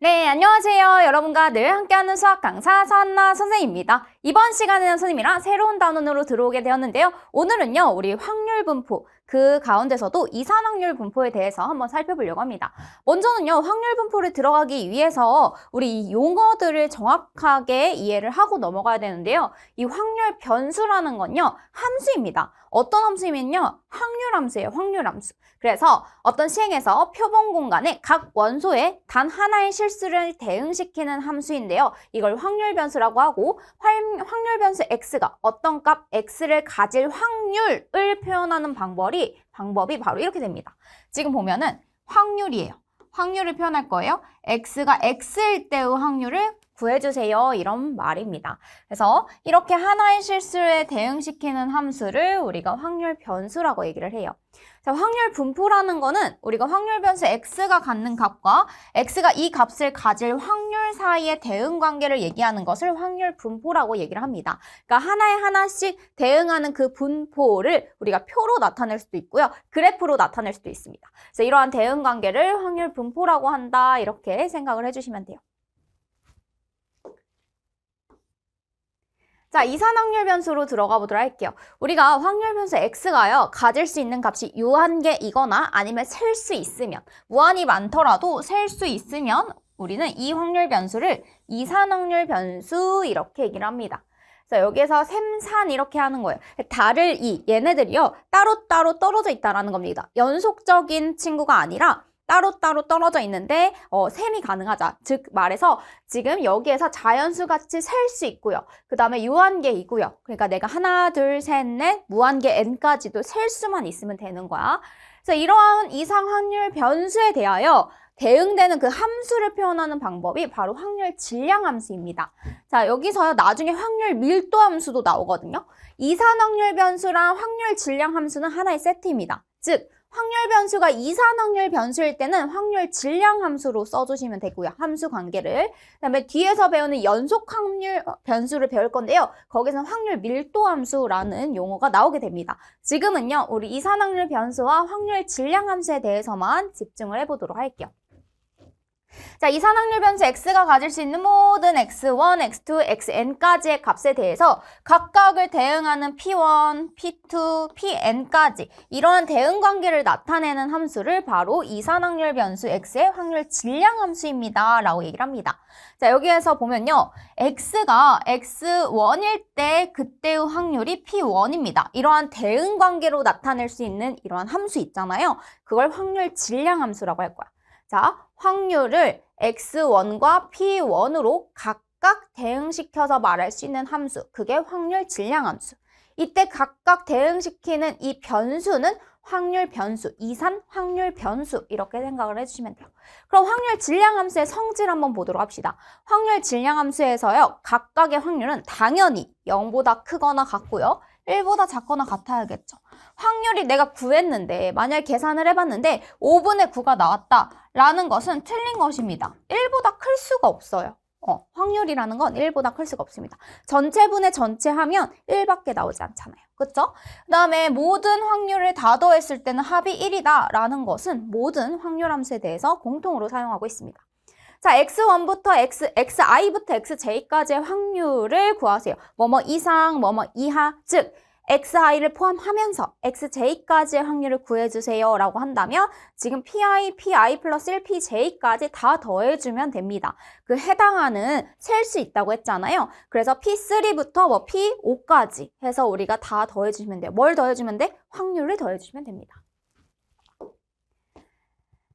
네, 안녕하세요. 여러분과 늘 함께하는 수학 강사 서한나 선생님입니다. 이번 시간에는 선생님이랑 새로운 단원으로 들어오게 되었는데요. 오늘은요, 우리 확률 분포, 그 가운데서도 이산 확률 분포에 대해서 한번 살펴보려고 합니다. 먼저는요, 확률 분포를 들어가기 위해서 우리 이 용어들을 정확하게 이해를 하고 넘어가야 되는데요. 이 확률 변수라는 건요, 함수입니다. 어떤 함수이면요, 확률 함수예요, 확률 함수. 그래서 어떤 시행에서 표본 공간에 각 원소에 단 하나의 실수를 대응시키는 함수인데요. 이걸 확률 변수라고 하고 확률 변수 x가 어떤 값 x를 가질 확률을 표현하는 방법이 바로 이렇게 됩니다. 지금 보면은 확률이에요. 확률을 표현할 거예요. x가 x일 때의 확률을 구해주세요. 이런 말입니다. 그래서 이렇게 하나의 실수에 대응시키는 함수를 우리가 확률 변수라고 얘기를 해요. 자, 확률 분포라는 거는 우리가 확률 변수 x가 갖는 값과 x가 이 값을 가질 확률 사이의 대응 관계를 얘기하는 것을 확률 분포라고 얘기를 합니다. 그러니까 하나에 하나씩 대응하는 그 분포를 우리가 표로 나타낼 수도 있고요. 그래프로 나타낼 수도 있습니다. 그래서 이러한 대응 관계를 확률 분포라고 한다. 이렇게 생각을 해주시면 돼요. 자, 이산 확률 변수로 들어가 보도록 할게요. 우리가 확률 변수 x가요, 가질 수 있는 값이 유한계이거나 아니면 셀 수 있으면, 무한이 많더라도 셀 수 있으면 우리는 이 확률 변수를 이산 확률 변수 이렇게 얘기를 합니다. 자, 여기에서 셈산 이렇게 하는 거예요. 달을 얘네들이요, 따로따로 떨어져 있다라는 겁니다. 연속적인 친구가 아니라 따로따로 떨어져 있는데 셈이 가능하자. 즉 말해서 지금 여기에서 자연수 같이 셀 수 있고요. 그 다음에 유한계이고요. 그러니까 내가 하나, 둘, 셋, 넷, 무한계 n까지도 셀 수만 있으면 되는 거야. 그래서 이러한 이상 확률 변수에 대하여 대응되는 그 함수를 표현하는 방법이 바로 확률 질량 함수입니다. 자, 여기서요, 나중에 확률 밀도 함수도 나오거든요. 이산 확률 변수랑 확률 질량 함수는 하나의 세트입니다. 즉 확률 변수가 이산 확률 변수일 때는 확률 질량 함수로 써주시면 되고요. 함수 관계를. 그다음에 뒤에서 배우는 연속 확률 변수를 배울 건데요. 거기서는 확률 밀도 함수라는 용어가 나오게 됩니다. 지금은요, 우리 이산 확률 변수와 확률 질량 함수에 대해서만 집중을 해보도록 할게요. 자, 이산 확률 변수 x가 가질 수 있는 모든 x1, x2, xn까지의 값에 대해서 각각을 대응하는 p1, p2, pn까지 이러한 대응 관계를 나타내는 함수를 바로 이산 확률 변수 x의 확률 질량 함수입니다. 라고 얘기를 합니다. 자, 여기에서 보면요. x가 x1일 때 그때의 확률이 p1입니다. 이러한 대응 관계로 나타낼 수 있는 이러한 함수 있잖아요. 그걸 확률 질량 함수라고 할 거야. 자, 확률을 x1과 p1으로 각각 대응시켜서 말할 수 있는 함수, 그게 확률 질량 함수. 이때 각각 대응시키는 이 변수는 확률 변수, 이산 확률 변수 이렇게 생각을 해주시면 돼요. 그럼 확률 질량 함수의 성질 한번 보도록 합시다. 확률 질량 함수에서요, 각각의 확률은 당연히 0보다 크거나 같고요. 1보다 작거나 같아야겠죠. 확률이 내가 구했는데 만약에 계산을 해봤는데 5분의 9가 나왔다라는 것은 틀린 것입니다. 1보다 클 수가 없어요. 확률이라는 건 1보다 클 수가 없습니다. 전체분의 전체 하면 1밖에 나오지 않잖아요. 그쵸? 그 다음에 모든 확률을 다 더했을 때는 합이 1이다 라는 것은 모든 확률 함수에 대해서 공통으로 사용하고 있습니다. 자, x1부터 xi부터 xj까지의 확률을 구하세요. 뭐뭐 이상, 뭐뭐 이하, 즉 xi를 포함하면서 xj까지의 확률을 구해주세요 라고 한다면 지금 pi 플러스 1, pj까지 다 더해주면 됩니다. 그 해당하는 셀 수 있다고 했잖아요. 그래서 p3부터 뭐 p5까지 해서 우리가 다 더해주시면 돼요. 뭘 더해주면 돼? 확률을 더해주시면 됩니다.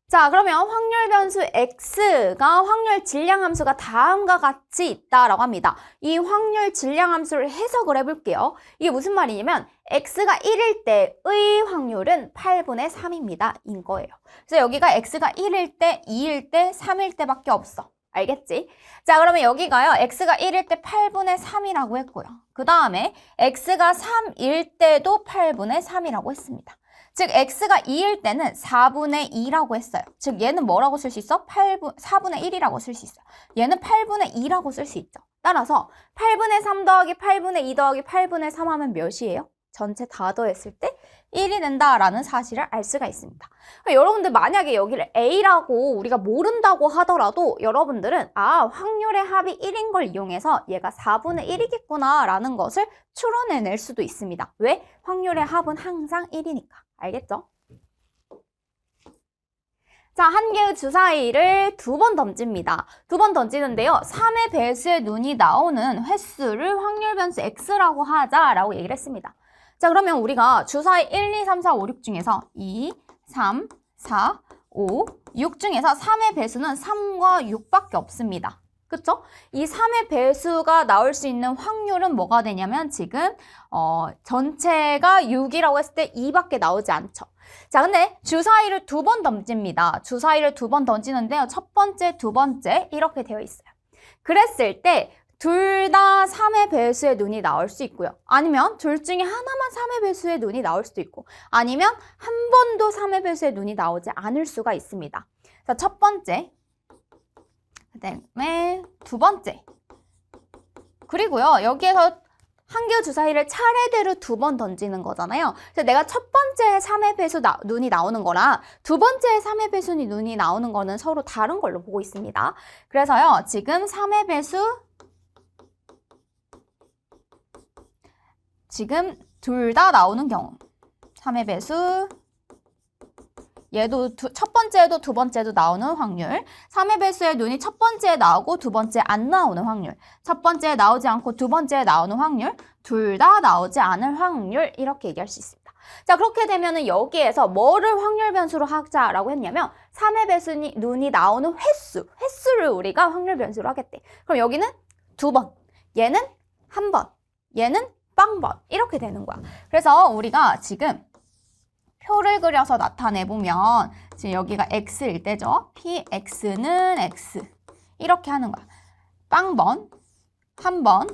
자, 그러면 확률 변수 x가 확률 질량 함수가 다음과 같이 있다라고 합니다. 이 확률 질량 함수를 해석을 해볼게요. 이게 무슨 말이냐면 x가 1일 때의 확률은 8분의 3입니다. 인 거예요. 그래서 여기가 x가 1일 때, 2일 때, 3일 때밖에 없어. 알겠지? 자, 그러면 여기가요. x가 1일 때 8분의 3이라고 했고요. 그 다음에 x가 3일 때도 8분의 3이라고 했습니다. 즉 x가 2일 때는 4분의 2라고 했어요. 즉 얘는 뭐라고 쓸 수 있어? 4분의 1이라고 쓸 수 있어요. 얘는 8분의 2라고 쓸 수 있죠. 따라서 8분의 3 더하기 8분의 2 더하기 8분의 3 하면 몇이에요? 전체 다 더했을 때 1이 된다라는 사실을 알 수가 있습니다. 그러니까 여러분들 만약에 여기를 A라고 우리가 모른다고 하더라도 여러분들은 확률의 합이 1인 걸 이용해서 얘가 4분의 1이겠구나 라는 것을 추론해낼 수도 있습니다. 왜? 확률의 합은 항상 1이니까. 알겠죠? 자, 한 개의 주사위를 2번 던집니다. 2번 던지는데요. 3의 배수의 눈이 나오는 횟수를 확률 변수 x라고 하자라고 얘기를 했습니다. 자, 그러면 우리가 주사위 1, 2, 3, 4, 5, 6 중에서 2, 3, 4, 5, 6 중에서 3의 배수는 3과 6밖에 없습니다. 그쵸? 이 3의 배수가 나올 수 있는 확률은 뭐가 되냐면 지금 전체가 6이라고 했을 때 2밖에 나오지 않죠. 자, 근데 주사위를 2번 던집니다. 주사위를 2번 던지는데요. 첫 번째, 두 번째 이렇게 되어 있어요. 그랬을 때 둘 다 3의 배수의 눈이 나올 수 있고요. 아니면 둘 중에 하나만 3의 배수의 눈이 나올 수도 있고 아니면 한 번도 3의 배수의 눈이 나오지 않을 수가 있습니다. 자, 첫 번째, 그다음에 두 번째. 그리고요. 여기에서 한 개의 주사위를 차례대로 2번 던지는 거잖아요. 그래서 내가 첫 번째 3의 배수 눈이 나오는 거랑 두 번째 3의 배수 눈이 나오는 거는 서로 다른 걸로 보고 있습니다. 그래서요. 지금 3의 배수 지금 둘 다 나오는 경우 3의 배수 얘도 첫 번째도 두 번째도 나오는 확률 3의 배수의 눈이 첫 번째에 나오고 두 번째 안 나오는 확률 첫 번째에 나오지 않고 두 번째에 나오는 확률 둘 다 나오지 않을 확률 이렇게 얘기할 수 있습니다. 자, 그렇게 되면은 여기에서 뭐를 확률 변수로 하자라고 했냐면 3의 배수 눈이 나오는 횟수를 우리가 확률 변수로 하겠대. 그럼 여기는 2번, 얘는 1번, 얘는 빵번 이렇게 되는 거야. 그래서 우리가 지금 표를 그려서 나타내보면 지금 여기가 x일 때죠. px는 x 이렇게 하는 거야. 빵번, 한 번,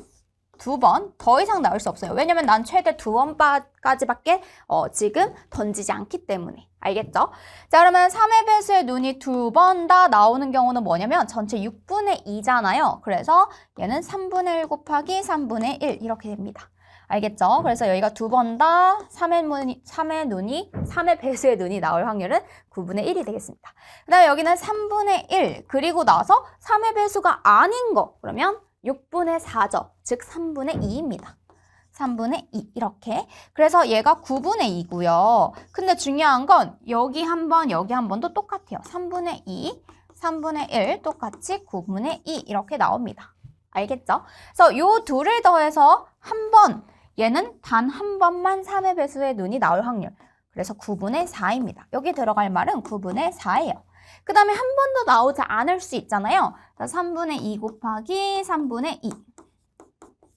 2번 더 이상 나올 수 없어요. 왜냐면 난 최대 2번까지밖에 지금 던지지 않기 때문에. 알겠죠? 자, 그러면 3의 배수의 눈이 2번 다 나오는 경우는 뭐냐면 전체 6분의 2잖아요. 그래서 얘는 3분의 1 곱하기 3분의 1 이렇게 됩니다. 알겠죠? 그래서 여기가 2번 다 3의 배수의 눈이 나올 확률은 9분의 1이 되겠습니다. 그 다음에 여기는 3분의 1 그리고 나서 3의 배수가 아닌 거 그러면 6분의 4죠. 즉 3분의 2입니다. 3분의 2 이렇게. 그래서 얘가 9분의 2고요. 근데 중요한 건 여기 한 번, 여기 한 번도 똑같아요. 3분의 2, 3분의 1 똑같이 9분의 2 이렇게 나옵니다. 알겠죠? 그래서 요 둘을 더해서 한 번, 얘는 단 한 번만 3의 배수의 눈이 나올 확률. 그래서 9분의 4입니다. 여기 들어갈 말은 9분의 4예요. 그 다음에 한 번도 나오지 않을 수 있잖아요. 3분의 2 곱하기 3분의 2.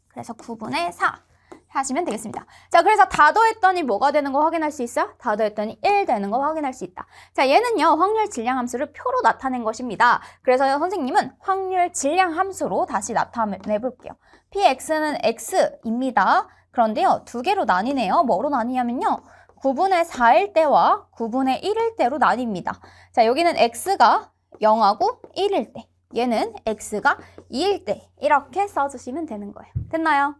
그래서 9분의 4 하시면 되겠습니다. 자, 그래서 다 더했더니 뭐가 되는 거 확인할 수 있어요? 다 더했더니 1 되는 거 확인할 수 있다. 자, 얘는요. 확률 질량 함수를 표로 나타낸 것입니다. 그래서 선생님은 확률 질량 함수로 다시 나타내 볼게요. px는 x입니다. 그런데요. 두 개로 나뉘네요. 뭐로 나뉘냐면요. 9분의 4일 때와 9분의 1일 때로 나뉩니다. 자, 여기는 x가 0하고 1일 때, 얘는 x가 2일 때 이렇게 써주시면 되는 거예요. 됐나요?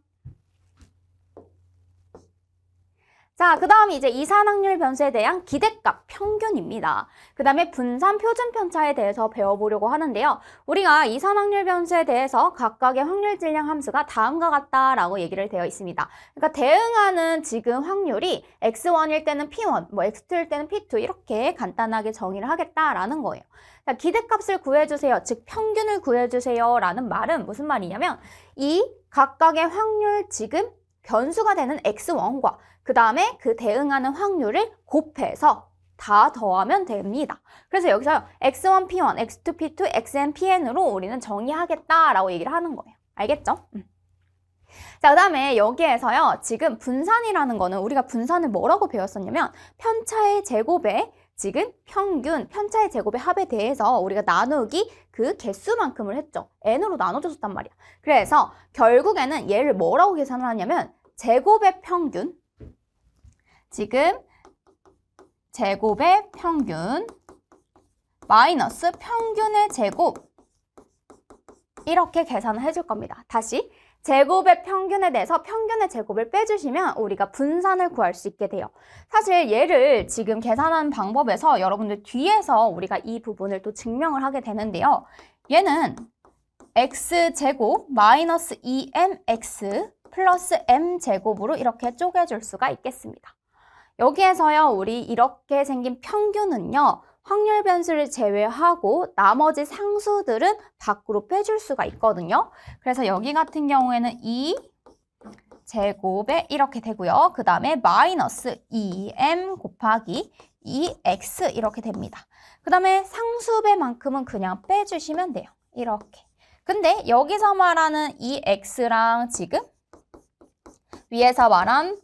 자, 그 다음 이제 이산확률 변수에 대한 기대값 평균입니다. 그 다음에 분산 표준 편차에 대해서 배워보려고 하는데요. 우리가 이산확률 변수에 대해서 각각의 확률 질량 함수가 다음과 같다라고 얘기를 되어 있습니다. 그러니까 대응하는 지금 확률이 x1일 때는 p1, 뭐 x2일 때는 p2 이렇게 간단하게 정의를 하겠다라는 거예요. 자, 기대값을 구해주세요. 즉 평균을 구해주세요 라는 말은 무슨 말이냐면 이 각각의 확률 지금 변수가 되는 x1과 그 다음에 그 대응하는 확률을 곱해서 다 더하면 됩니다. 그래서 여기서 x1, p1, x2, p2, xn, pn으로 우리는 정의하겠다라고 얘기를 하는 거예요. 알겠죠? 자, 그 다음에 여기에서요. 지금 분산이라는 거는 우리가 분산을 뭐라고 배웠었냐면 편차의 제곱에 지금 평균, 편차의 제곱의 합에 대해서 우리가 나누기 그 개수만큼을 했죠. n으로 나눠줬단 말이야. 그래서 결국에는 얘를 뭐라고 계산을 하냐면 제곱의 평균, 지금 제곱의 평균 마이너스 평균의 제곱 이렇게 계산을 해줄 겁니다. 다시 제곱의 평균에 대해서 평균의 제곱을 빼주시면 우리가 분산을 구할 수 있게 돼요. 사실 얘를 지금 계산하는 방법에서 여러분들 뒤에서 우리가 이 부분을 또 증명을 하게 되는데요. 얘는 x제곱 마이너스 2mx 플러스 m제곱으로 이렇게 쪼개줄 수가 있겠습니다. 여기에서요, 우리 이렇게 생긴 평균은요, 확률 변수를 제외하고 나머지 상수들은 밖으로 빼줄 수가 있거든요. 그래서 여기 같은 경우에는 2제곱에 이렇게 되고요. 그 다음에 마이너스 2m 곱하기 2x 이렇게 됩니다. 그 다음에 상수배만큼은 그냥 빼주시면 돼요. 이렇게. 근데 여기서 말하는 이 x랑 지금 위에서 말한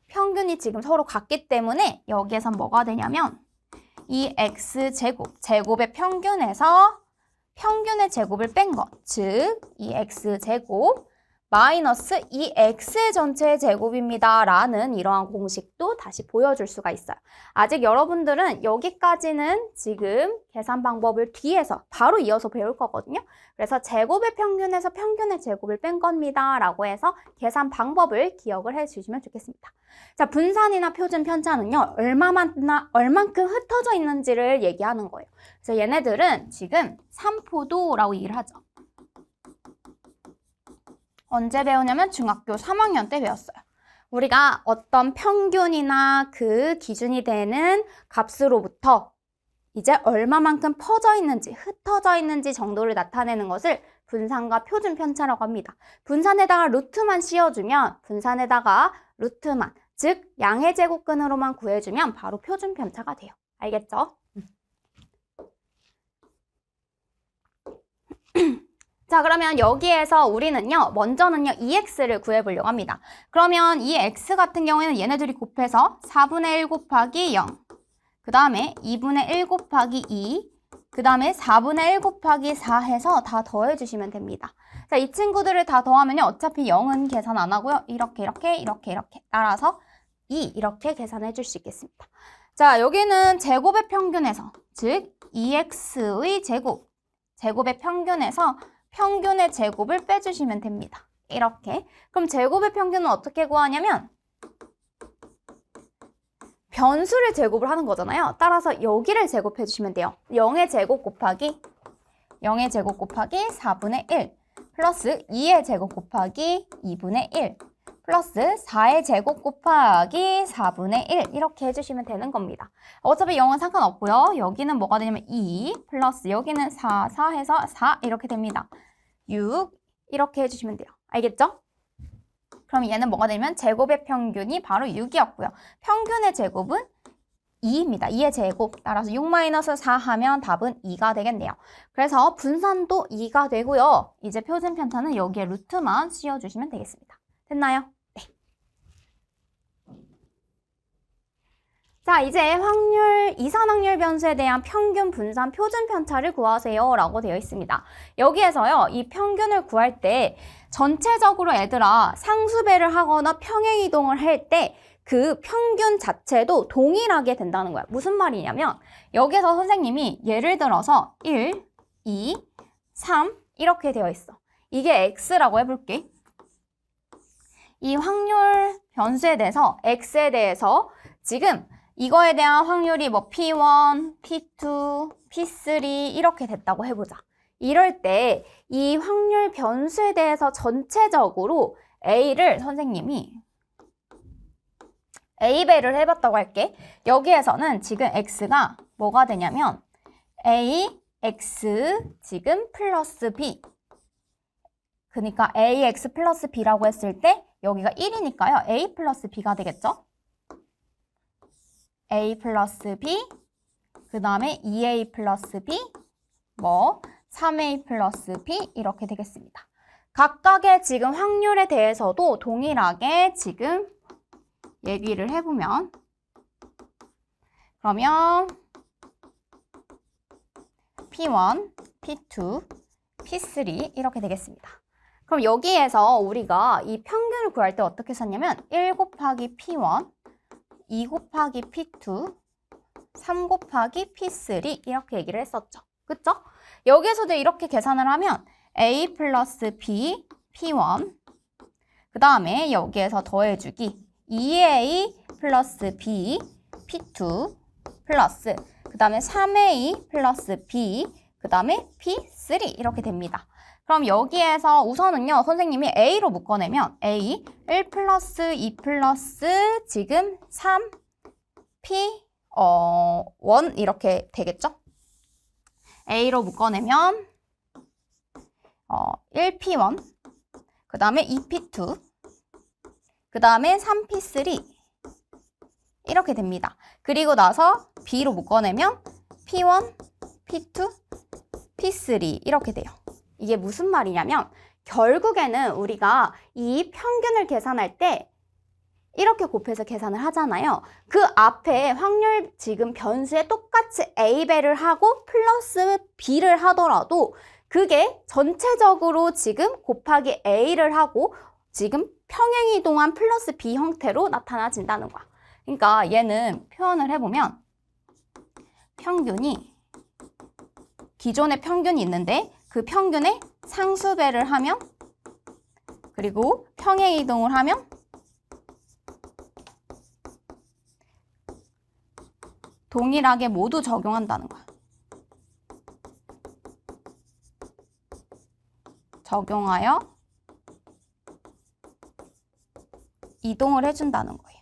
평균이 지금 서로 같기 때문에 여기에서 뭐가 되냐면 이 x제곱, 제곱의 평균에서 평균의 제곱을 뺀 것, 즉 이 x제곱 마이너스 이 x 전체의 제곱입니다 라는 이러한 공식도 다시 보여줄 수가 있어요. 아직 여러분들은 여기까지는 지금 계산 방법을 뒤에서 바로 이어서 배울 거거든요. 그래서 제곱의 평균에서 평균의 제곱을 뺀 겁니다 라고 해서 계산 방법을 기억을 해주시면 좋겠습니다. 자, 분산이나 표준 편차는요, 얼만큼 흩어져 있는지를 얘기하는 거예요. 그래서 얘네들은 지금 삼포도라고 얘기를 하죠. 언제 배우냐면 중학교 3학년 때 배웠어요. 우리가 어떤 평균이나 그 기준이 되는 값으로부터 이제 얼마만큼 퍼져 있는지, 흩어져 있는지 정도를 나타내는 것을 분산과 표준 편차라고 합니다. 분산에다가 루트만 씌워주면, 분산에다가 루트만, 즉 양의 제곱근으로만 구해주면 바로 표준 편차가 돼요. 알겠죠? 자, 그러면 여기에서 우리는요, 먼저는요, 2x를 구해보려고 합니다. 그러면 이 x 같은 경우에는 얘네들이 곱해서 4분의 1 곱하기 0, 그 다음에 2분의 1 곱하기 2, 그 다음에 4분의 1 곱하기 4 해서 다 더해주시면 됩니다. 자, 이 친구들을 다 더하면요, 어차피 0은 계산 안 하고요, 이렇게 따라서 2 이렇게 계산해 줄 수 있겠습니다. 자, 여기는 제곱의 평균에서, 즉 2x의 제곱, 제곱의 평균에서 평균의 제곱을 빼주시면 됩니다. 이렇게. 그럼 제곱의 평균은 어떻게 구하냐면 변수를 제곱을 하는 거잖아요. 따라서 여기를 제곱해 주시면 돼요. 0의 제곱 곱하기 4분의 1 플러스 2의 제곱 곱하기 2분의 1 플러스 4의 제곱 곱하기 4분의 1 이렇게 해주시면 되는 겁니다. 어차피 0은 상관없고요. 여기는 뭐가 되냐면 2 플러스 여기는 4 해서 4 이렇게 됩니다. 6 이렇게 해주시면 돼요. 알겠죠? 그럼 얘는 뭐가 되냐면 제곱의 평균이 바로 6이었고요. 평균의 제곱은 2입니다. 2의 제곱. 따라서 6-4 하면 답은 2가 되겠네요. 그래서 분산도 2가 되고요. 이제 표준 편차는 여기에 루트만 씌워주시면 되겠습니다. 됐나요? 네. 자, 이제 이산확률 변수에 대한 평균, 분산, 표준 편차를 구하세요 라고 되어 있습니다. 여기에서요, 이 평균을 구할 때 전체적으로 얘들아 상수배를 하거나 평행이동을 할 때 그 평균 자체도 동일하게 된다는 거야. 무슨 말이냐면 여기서 선생님이 예를 들어서 1, 2, 3 이렇게 되어 있어. 이게 x라고 해볼게. 이 확률 변수에 대해서 x에 대해서 지금 이거에 대한 확률이 뭐 P1, P2, P3 이렇게 됐다고 해보자. 이럴 때 이 확률 변수에 대해서 전체적으로 A를 선생님이 A배를 해봤다고 할게. 여기에서는 지금 X가 뭐가 되냐면 A, X 지금 플러스 B. 그러니까 AX 플러스 B라고 했을 때 여기가 1이니까요. A 플러스 B가 되겠죠? A 플러스 B, 그 다음에 2A 플러스 B, 3A 플러스 B 이렇게 되겠습니다. 각각의 지금 확률에 대해서도 동일하게 지금 얘기를 해보면 그러면 P1, P2, P3 이렇게 되겠습니다. 그럼 여기에서 우리가 이 평균을 구할 때 어떻게 썼냐면 1 곱하기 P1, 2 곱하기 P2, 3 곱하기 P3 이렇게 얘기를 했었죠. 그쵸? 여기에서도 이렇게 계산을 하면 A 플러스 B, P1, 그 다음에 여기에서 더해주기 2a 플러스 b p2 플러스 그 다음에 3a 플러스 b 그 다음에 p3 이렇게 됩니다. 그럼 여기에서 우선은요, 선생님이 a로 묶어내면 a 1 플러스 2 플러스 지금 3 p 1 이렇게 되겠죠? a로 묶어내면 1p1 그 다음에 2p2 그 다음에 3p3 이렇게 됩니다. 그리고 나서 b로 묶어내면 p1, p2, p3 이렇게 돼요. 이게 무슨 말이냐면 결국에는 우리가 이 평균을 계산할 때 이렇게 곱해서 계산을 하잖아요. 그 앞에 확률 지금 변수에 똑같이 a배를 하고 플러스 b를 하더라도 그게 전체적으로 지금 곱하기 a를 하고 지금 평행이동한 플러스 b 형태로 나타나진다는 거야. 그러니까 얘는 표현을 해보면 평균이 기존에 평균이 있는데 그 평균에 상수배를 하면 그리고 평행이동을 하면 동일하게 모두 적용한다는 거야. 적용하여 이동을 해준다는 거예요.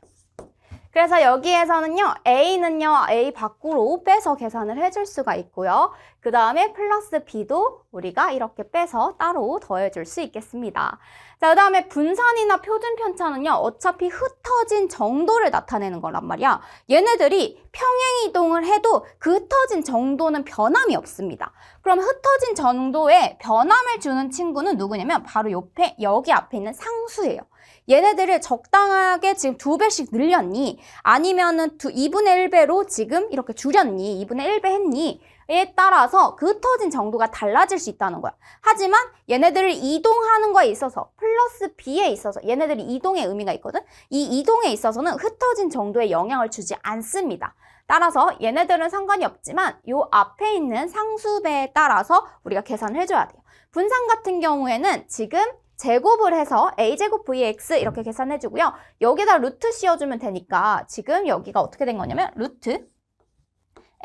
그래서 여기에서는요, A는요, A 밖으로 빼서 계산을 해줄 수가 있고요. 그 다음에 플러스 B도 우리가 이렇게 빼서 따로 더해줄 수 있겠습니다. 자, 그 다음에 분산이나 표준 편차는요, 어차피 흩어진 정도를 나타내는 거란 말이야. 얘네들이 평행 이동을 해도 그 흩어진 정도는 변함이 없습니다. 그럼 흩어진 정도에 변함을 주는 친구는 누구냐면 바로 옆에, 여기 앞에 있는 상수예요. 얘네들을 적당하게 지금 2배씩 늘렸니? 아니면은 2분의 1배로 지금 이렇게 줄였니? 2분의 1배 했니? 에 따라서 그 흩어진 정도가 달라질 수 있다는 거야. 하지만 얘네들을 이동하는 거에 있어서 플러스 b에 있어서 얘네들이 이동의 의미가 있거든? 이 이동에 있어서는 흩어진 정도에 영향을 주지 않습니다. 따라서 얘네들은 상관이 없지만 요 앞에 있는 상수배에 따라서 우리가 계산을 해줘야 돼요. 분산 같은 경우에는 지금 제곱을 해서 a제곱 vx 이렇게 계산해주고요. 여기다 루트 씌워주면 되니까 지금 여기가 어떻게 된 거냐면 루트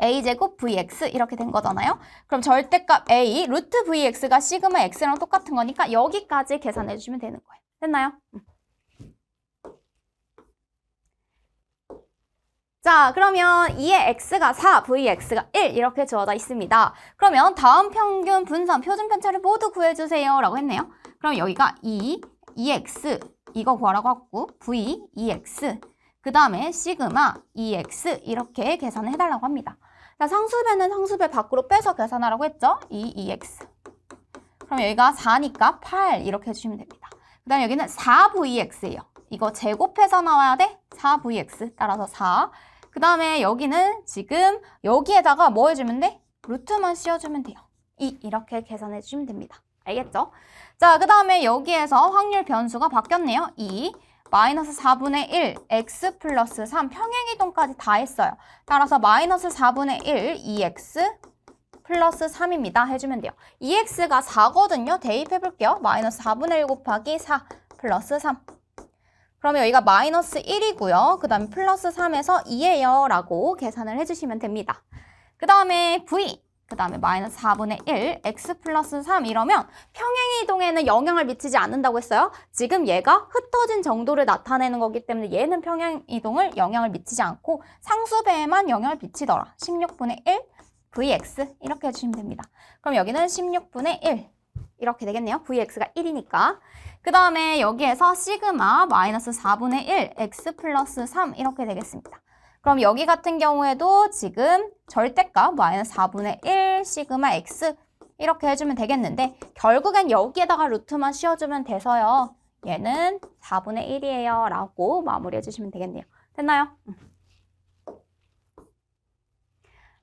a제곱 vx 이렇게 된 거잖아요. 그럼 절대값 a 루트 vx가 시그마 x랑 똑같은 거니까 여기까지 계산해주시면 되는 거예요. 됐나요? 자, 그러면 2의 x가 4, vx가 1 이렇게 주어져 있습니다. 그러면 다음 평균, 분산, 표준 편차를 모두 구해주세요 라고 했네요. 그럼 여기가 2x 이거 구하라고 했고 v, 2x 그 다음에 시그마, 2x 이렇게 계산을 해달라고 합니다. 자, 상수배는 상수배 밖으로 빼서 계산하라고 했죠? 2x 그럼 여기가 4니까 8 이렇게 해주시면 됩니다. 그 다음에 여기는 4vx예요. 이거 제곱해서 나와야 돼? 4vx 따라서 4. 그 다음에 여기는 지금 여기에다가 뭐 해주면 돼? 루트만 씌워주면 돼요. 이렇게 계산해 주시면 됩니다. 알겠죠? 자, 그 다음에 여기에서 확률 변수가 바뀌었네요. 2, 마이너스 4분의 1, x 플러스 3 평행이동까지 다 했어요. 따라서 마이너스 4분의 1, 2x 플러스 3입니다. 해주면 돼요. 2x가 4거든요. 대입해볼게요. 마이너스 4분의 1 곱하기 4 플러스 3. 그러면 여기가 마이너스 1이고요. 그 다음에 플러스 3에서 2예요 라고 계산을 해주시면 됩니다. 그 다음에 v, 그 다음에 마이너스 4분의 1, x 플러스 3 이러면 평행이동에는 영향을 미치지 않는다고 했어요. 지금 얘가 흩어진 정도를 나타내는 거기 때문에 얘는 평행이동을 영향을 미치지 않고 상수배에만 영향을 미치더라. 16분의 1, vx 이렇게 해주시면 됩니다. 그럼 여기는 16분의 1 이렇게 되겠네요. vx가 1이니까. 그 다음에 여기에서 시그마 마이너스 4분의 1 x 플러스 3 이렇게 되겠습니다. 그럼 여기 같은 경우에도 지금 절대값 마이너스 4분의 1 시그마 x 이렇게 해주면 되겠는데 결국엔 여기에다가 루트만 씌워주면 돼서요. 얘는 4분의 1이에요 라고 마무리해 주시면 되겠네요. 됐나요?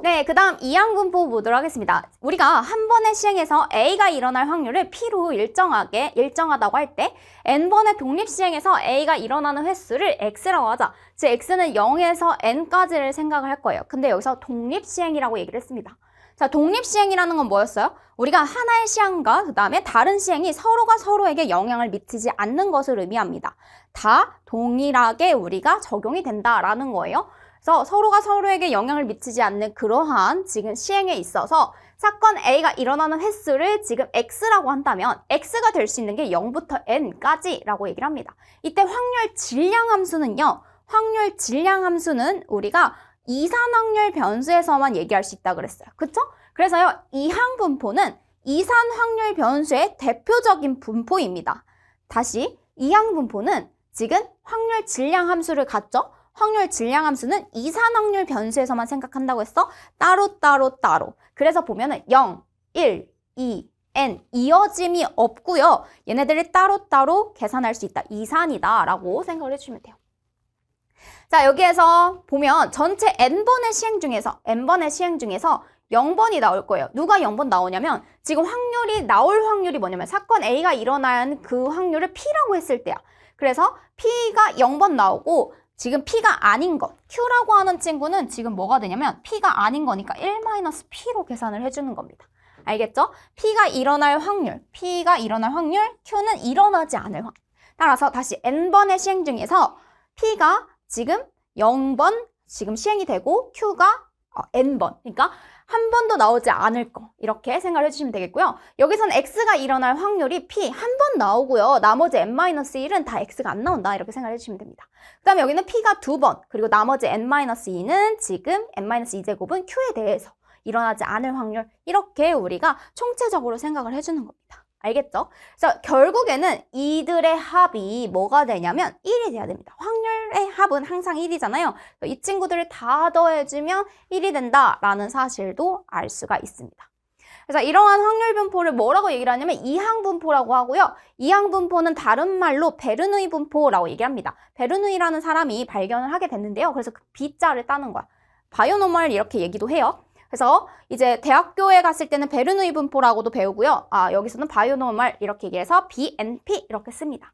네, 그 다음 이항분포 보도록 하겠습니다. 우리가 한 번의 시행에서 A가 일어날 확률을 P로 일정하다고 할 때 N번의 독립시행에서 A가 일어나는 횟수를 X라고 하자. 즉 X는 0에서 N까지를 생각을 할 거예요. 근데 여기서 독립시행이라고 얘기를 했습니다. 자, 독립시행이라는 건 뭐였어요? 우리가 하나의 시행과 그 다음에 다른 시행이 서로가 서로에게 영향을 미치지 않는 것을 의미합니다. 다 동일하게 우리가 적용이 된다라는 거예요. 그래서 서로가 서로에게 영향을 미치지 않는 그러한 지금 시행에 있어서 사건 A가 일어나는 횟수를 지금 X라고 한다면 X가 될 수 있는 게 0부터 N까지라고 얘기를 합니다. 이때 확률 질량 함수는요. 확률 질량 함수는 우리가 이산 확률 변수에서만 얘기할 수 있다 그랬어요. 그쵸? 그래서요. 이항 분포는 이산 확률 변수의 대표적인 분포입니다. 다시 이항 분포는 지금 확률 질량 함수를 갖죠? 확률 질량 함수는 이산 확률 변수에서만 생각한다고 했어? 따로. 그래서 보면은 0, 1, 2, n 이어짐이 없고요. 얘네들을 따로 계산할 수 있다. 이산이다 라고 생각을 해주시면 돼요. 자, 여기에서 보면 전체 n번의 시행 중에서 0번이 나올 거예요. 누가 0번 나오냐면 지금 나올 확률이 뭐냐면 사건 A가 일어난 그 확률을 P라고 했을 때야. 그래서 P가 0번 나오고 지금 P가 아닌 것, Q라고 하는 친구는 지금 뭐가 되냐면 P가 아닌 거니까 1-P로 계산을 해주는 겁니다. 알겠죠? P가 일어날 확률, Q는 일어나지 않을 확률. 따라서 다시 n번의 시행 중에서 P가 지금 0번 지금 시행이 되고 Q가 n번. 그러니까 한 번도 나오지 않을 거. 이렇게 생각을 해주시면 되겠고요. 여기선 X가 일어날 확률이 P 한 번 나오고요. 나머지 n-1은 다 X가 안 나온다. 이렇게 생각을 해주시면 됩니다. 그 다음에 여기는 P가 두 번, 그리고 나머지 n-2는 지금 n-2제곱은 Q에 대해서 일어나지 않을 확률. 이렇게 우리가 총체적으로 생각을 해주는 겁니다. 알겠죠? 그래서 결국에는 이들의 합이 뭐가 되냐면 1이 돼야 됩니다. 확률의 합은 항상 1이잖아요. 이 친구들을 다 더해주면 1이 된다라는 사실도 알 수가 있습니다. 그래서 이러한 확률 분포를 뭐라고 얘기를 하냐면 이항 분포라고 하고요. 이항 분포는 다른 말로 베르누이 분포라고 얘기합니다. 베르누이라는 사람이 발견을 하게 됐는데요. 그래서 그 B자를 따는 거야. 바이오노멀 이렇게 얘기도 해요. 그래서 이제 대학교에 갔을 때는 베르누이 분포라고도 배우고요. 여기서는 바이오노멀 이렇게 얘기해서 BNP 이렇게 씁니다.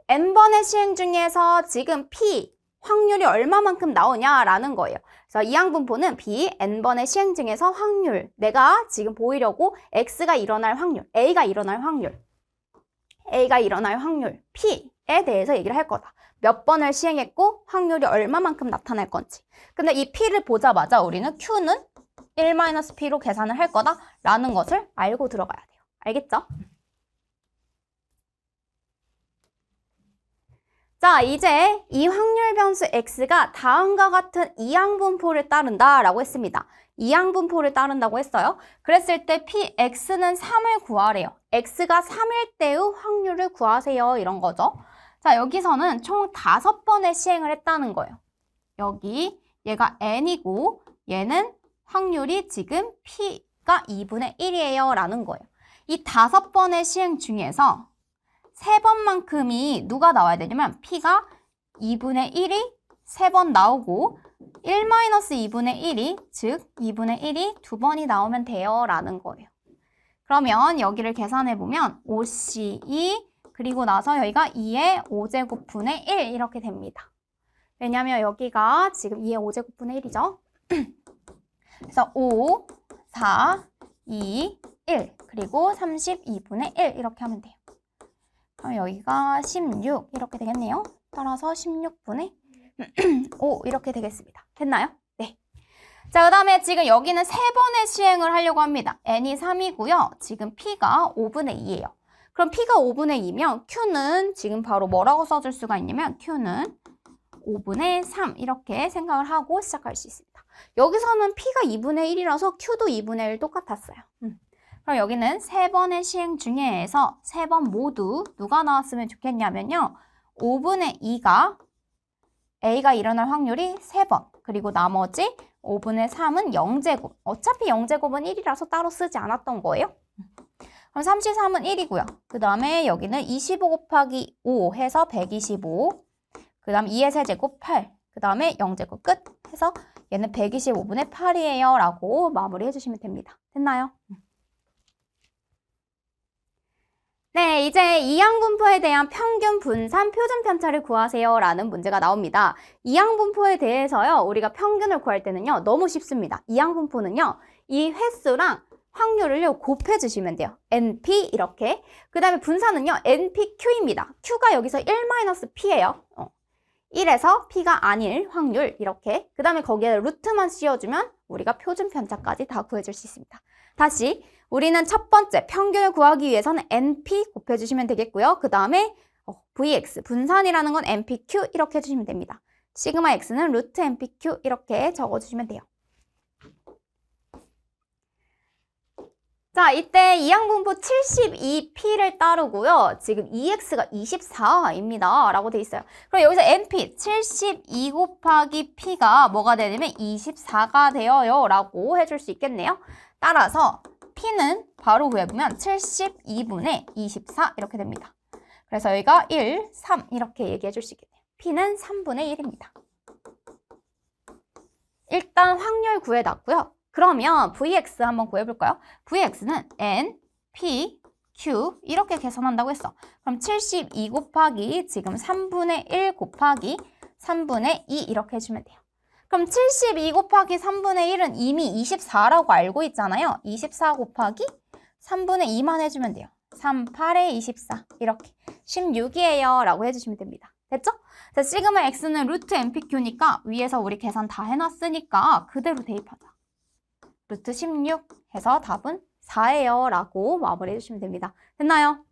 n번의 시행 중에서 지금 P 확률이 얼마만큼 나오냐라는 거예요. 그래서 이항 분포는 B, n번의 시행 중에서 확률, 내가 지금 보이려고 X가 일어날 확률, A가 일어날 확률, P에 대해서 얘기를 할 거다. 몇 번을 시행했고 확률이 얼마만큼 나타날 건지. 근데 이 P를 보자마자 우리는 Q는 1-P로 계산을 할 거다라는 것을 알고 들어가야 돼요. 알겠죠? 자, 이제 이 확률 변수 X가 다음과 같은 이항 분포를 따른다라고 했습니다. 이항 분포를 따른다고 했어요. 그랬을 때 PX는 3을 구하래요. X가 3일 때의 확률을 구하세요. 이런 거죠. 자, 여기서는 총 5번의 시행을 했다는 거예요. 여기 얘가 N이고 얘는 확률이 지금 P가 2분의 1이에요 라는 거예요. 이 5번의 시행 중에서 3번만큼이 누가 나와야 되냐면 P가 2분의 1이 3번 나오고 1-2분의 1이 즉 2분의 1이 2번이 나오면 돼요 라는 거예요. 그러면 여기를 계산해보면 5C2 그리고 나서 여기가 2의 5제곱분의 1 이렇게 됩니다. 왜냐면 여기가 지금 2의 5제곱분의 1이죠. 그래서 5, 4, 2, 1 그리고 32분의 1 이렇게 하면 돼요. 그럼 여기가 16 이렇게 되겠네요. 따라서 16분의 5 이렇게 되겠습니다. 됐나요? 네. 자, 그 다음에 지금 여기는 3번의 시행을 하려고 합니다. n이 3이고요. 지금 P가 5분의 2예요. 그럼 P가 5분의 2면 Q는 지금 바로 뭐라고 써줄 수가 있냐면 Q는 5분의 3 이렇게 생각을 하고 시작할 수 있습니다. 여기서는 P가 2분의 1이라서 Q도 2분의 1 똑같았어요. 그럼 여기는 3번의 시행 중에서 3번 모두 누가 나왔으면 좋겠냐면요. 5분의 2가 A가 일어날 확률이 3번 그리고 나머지 5분의 3은 0제곱. 어차피 0제곱은 1이라서 따로 쓰지 않았던 거예요. 그럼 33은 1이고요. 그 다음에 여기는 25 곱하기 5 해서 125. 그 다음 2의 세제곱 8. 그 다음에 0제곱 끝 해서 얘는 125분의 8이에요 라고 마무리해 주시면 됩니다. 됐나요? 네, 이제 이항 분포에 대한 평균 분산 표준 편차를 구하세요 라는 문제가 나옵니다. 이항 분포에 대해서요, 우리가 평균을 구할 때는요, 너무 쉽습니다. 이항 분포는요, 이 횟수랑 확률을요 곱해주시면 돼요. NP 이렇게. 그 다음에 분산은요 NPQ입니다. Q가 여기서 1-P예요. 1에서 P가 아닐 확률 이렇게. 그 다음에 거기에 루트만 씌워주면 우리가 표준 편차까지 다 구해줄 수 있습니다. 다시 우리는 첫 번째 평균을 구하기 위해서는 NP 곱해주시면 되겠고요. 그 다음에 VX 분산이라는 건 NPQ 이렇게 해주시면 됩니다. 시그마 X는 루트 NPQ 이렇게 적어주시면 돼요. 자, 이때 이항분포 72P를 따르고요. 지금 EX가 24입니다. 라고 돼 있어요. 그럼 여기서 NP 72 곱하기 P가 뭐가 되냐면 24가 되어요. 라고 해줄 수 있겠네요. 따라서 P는 바로 구해보면 72분의 24 이렇게 됩니다. 그래서 여기가 1, 3 이렇게 얘기해 줄 수 있겠네요. P는 3분의 1입니다. 일단 확률 구해놨고요. 그러면 VX 한번 구해볼까요? VX는 N, P, Q 이렇게 계산한다고 했어. 그럼 72 곱하기 지금 3분의 1 곱하기 3분의 2 이렇게 해주면 돼요. 그럼 72 곱하기 3분의 1은 이미 24라고 알고 있잖아요. 24 곱하기 3분의 2만 해주면 돼요. 3, 8에 24 이렇게 16이에요 라고 해주시면 됩니다. 됐죠? 자, 시그마 X는 루트 NPQ니까 위에서 우리 계산 다 해놨으니까 그대로 대입하자. 루트 16 해서 답은 4예요 라고 마무리 해주시면 됩니다. 됐나요?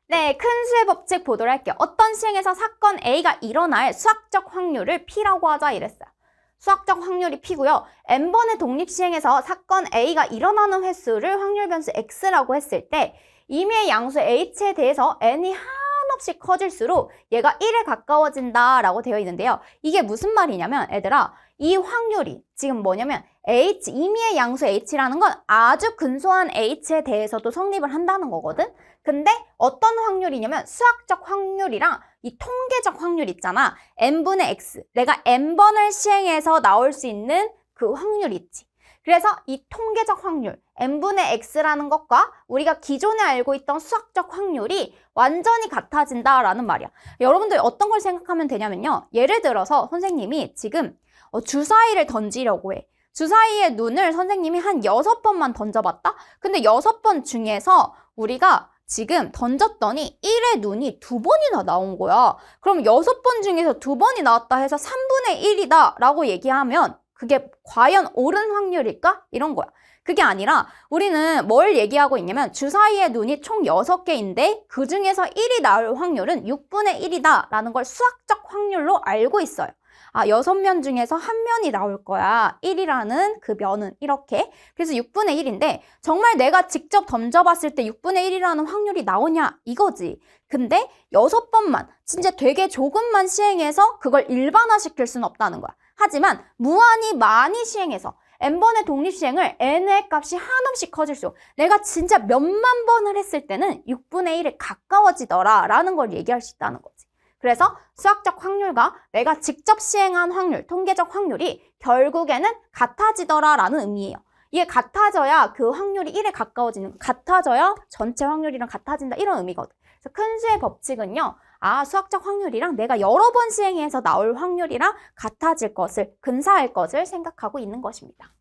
네, 큰 수의 법칙 보도록 할게요. 어떤 시행에서 사건 A가 일어날 수학적 확률을 P라고 하자 이랬어요. 수학적 확률이 P고요. n번의 독립시행에서 사건 A가 일어나는 횟수를 확률 변수 X라고 했을 때 임의의 양수 H에 대해서 n이 한없이 커질수록 얘가 1에 가까워진다 라고 되어 있는데요. 이게 무슨 말이냐면 얘들아 이 확률이 지금 뭐냐면 H, 임의의 양수 H라는 건 아주 근소한 H에 대해서도 성립을 한다는 거거든. 근데 어떤 확률이냐면 수학적 확률이랑 이 통계적 확률 있잖아. n분의 x. 내가 n번을 시행해서 나올 수 있는 그 확률 있지. 그래서 이 통계적 확률, n분의 x라는 것과 우리가 기존에 알고 있던 수학적 확률이 완전히 같아진다라는 말이야. 여러분들 어떤 걸 생각하면 되냐면요. 예를 들어서 선생님이 지금 주사위를 던지려고 해. 주사위의 눈을 선생님이 한 6번만 던져봤다? 근데 6번 중에서 우리가 지금 던졌더니 1의 눈이 2번이나 나온 거야. 그럼 6번 중에서 2번이 나왔다 해서 3분의 1이다 라고 얘기하면 그게 과연 옳은 확률일까? 이런 거야. 그게 아니라 우리는 뭘 얘기하고 있냐면 주사위의 눈이 총 6개인데 그 중에서 1이 나올 확률은 6분의 1이다 라는 걸 수학적 확률로 알고 있어요. 아, 6면 중에서 한 면이 나올 거야. 1이라는 그 면은 이렇게. 그래서 6분의 1인데 정말 내가 직접 던져봤을 때 6분의 1이라는 확률이 나오냐 이거지. 근데 6번만 진짜 되게 조금만 시행해서 그걸 일반화시킬 수는 없다는 거야. 하지만 무한히 많이 시행해서 n번의 독립시행을 n의 값이 한없이 커질수록 내가 진짜 몇만 번을 했을 때는 6분의 1에 가까워지더라 라는 걸 얘기할 수 있다는 거지. 그래서 수학적 확률과 내가 직접 시행한 확률, 통계적 확률이 결국에는 같아지더라라는 의미예요. 이게 같아져야 그 확률이 1에 가까워지는, 같아져야 전체 확률이랑 같아진다 이런 의미거든. 그래서 큰 수의 법칙은요. 아, 수학적 확률이랑 내가 여러 번 시행해서 나올 확률이랑 같아질 것을, 근사할 것을 생각하고 있는 것입니다.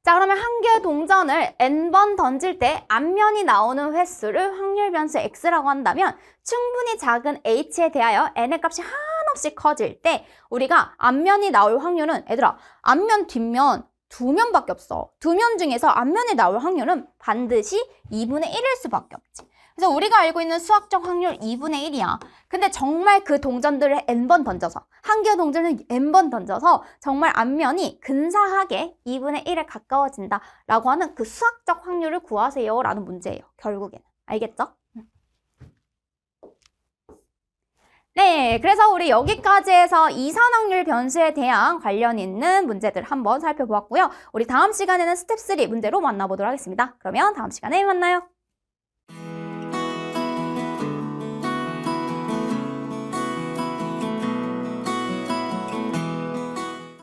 자, 그러면 한 개의 동전을 n번 던질 때 앞면이 나오는 횟수를 확률 변수 x라고 한다면 충분히 작은 h에 대하여 n의 값이 한없이 커질 때 우리가 앞면이 나올 확률은 얘들아 앞면 뒷면 두 면밖에 없어. 두 면 중에서 앞면에 나올 확률은 반드시 2분의 1일 수밖에 없지. 그래서 우리가 알고 있는 수학적 확률 2분의 1이야. 근데 정말 그 동전들을 n번 던져서 한 개의 동전을 n번 던져서 정말 앞면이 근사하게 2분의 1에 가까워진다 라고 하는 그 수학적 확률을 구하세요 라는 문제예요. 결국에는. 알겠죠? 네, 그래서 우리 여기까지 해서 이산확률 변수에 대한 관련 있는 문제들 한번 살펴보았고요. 우리 다음 시간에는 스텝 3 문제로 만나보도록 하겠습니다. 그러면 다음 시간에 만나요.